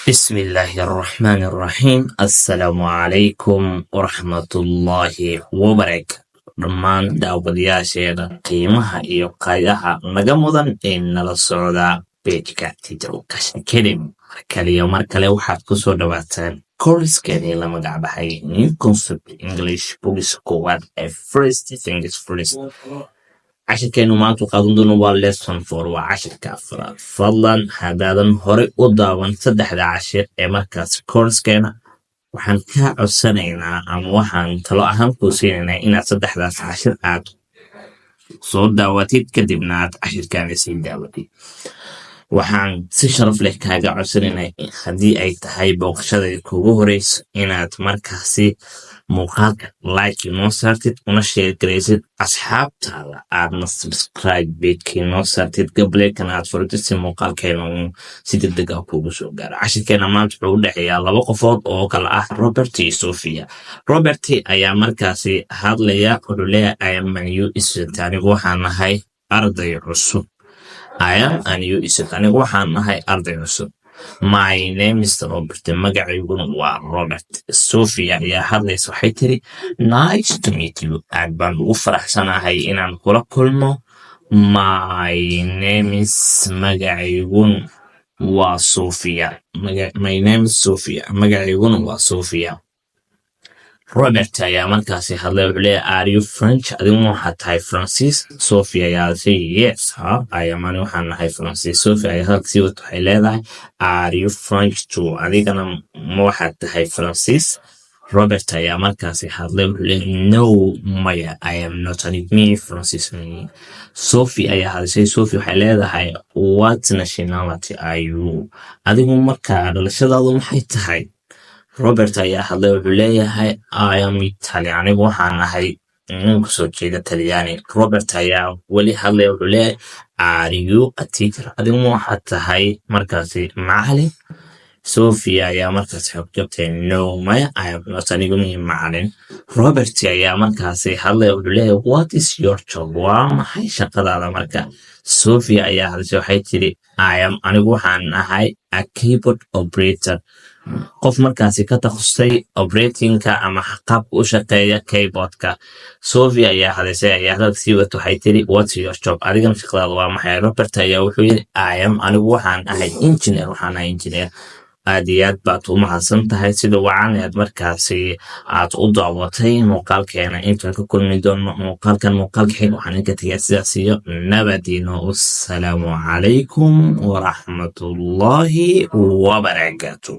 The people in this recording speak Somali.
بسم الله الرحمن الرحيم السلام عليكم ورحمة الله وبركاته dhammaan daawadayaasheeda qiimaha iyo qaydaha naga mudan ee nala socda pageka Teacher Cash Academy mar kale waxaad kusoo dhawaataan koorskeedii la magac baxay New Concept English Books koowaad ee First Things First. cashirkeenu maanta qaadan doono waa lesson 4 waa cashirka afraad. fadlan haddaadan hore u daawan saddexda cashir ee markaas koorskeena waxaan kaa codsanaynaa ama waxaan talo ahaan kuu siinaynaa inaad saddexdaas cashir aad soo daawatid kadibna aad cashirkaana sii daawatid. waxaan si sharaf leh kaaga codsanaynaa haddii ay tahay booqashadii kugu horeyso inaad markaasi muuqaalka like inoo saartid una share garaysid asxaabtaada aadna subscribe pagekii noo saartid gableekana aad furitid si muuqaalkeena si degdeg ah kuugu soo gaaro. cashirkeena maanta wuxuu u dhexeeyaa laba qofood oo kala ah Robert iyo Sophia. Robert ayaa markaasi hadlaya wuxuu leeyahay I am a new student, anigu waxaan nahay arday cusub. I am a new student, anigu waxaan nahay arday cusub. My name is Robert, magacayguna waa Robert. Sophia ayaa hadlaysa waxay tiri nice to meet you, aad baan ugu faraxsanahay inaan kula kulmo. My name is magacayguna waa Sophia. My name is Sophia, magacayguna waa Sophia. Robert ayaa markaasi hadlay wuxuu leeyahay are you French, adigu waxaad tahay Francis? Sophia ayaa say yes I am, ani waxaan nahay Francis. Sophia ayaa halkasii wata waxay leedahay are you French too, adigana ma waxaad tahay Francis? Robert ayaa markaasi hadlay wuxuu leeyahay no maya I am not, anigu me Francis. Sophia ayaa hadashay. Sophia waxay leedahay what nationality are you, adigu markaa dhalashadaadu maxay tahay? Robert ayaa hadlay wuxuu leeyahay I am Italian, anigu waxaan nahay ninka soo jeeda Talyaani. Robert ayaa weli hadlay wuxuu leeyahay are you a teacher, adigu waxaad tahay markaasi macalin? Sophia ayaa markaasi xogjoogtay no maya I am not, anigu mihi macalin. Robert ayaa markaasi hadlay wuxuu leeyahay what is your job, waa maxay shaqadaada marka? Sophia ayaa hadashay waxay tiri I am, anigu waxaan nahay a keyboard operator, qof markaasi ka takhasusay operatingka ama qaabka u shaqeeya keyboardka. Sophia ayaa hadashay ayaa hadalkii wata waxay tiri what's your job, adigana shaqadaada waa maxay? Robert ayaa wuxuu yiri I am, anigu waxaan ahay engineer, waxaan ahay engineer. aad iyo aad baad u mahadsan tahay sida wacan aad markaasi aad u daawatay muuqaalkeena. intaan ka kulmi doono muuqaalka xig waxaan idinka tagay sidaas iyo nabadiino. assalaamu calaykum waraxmatullaahi wabarakaatuh.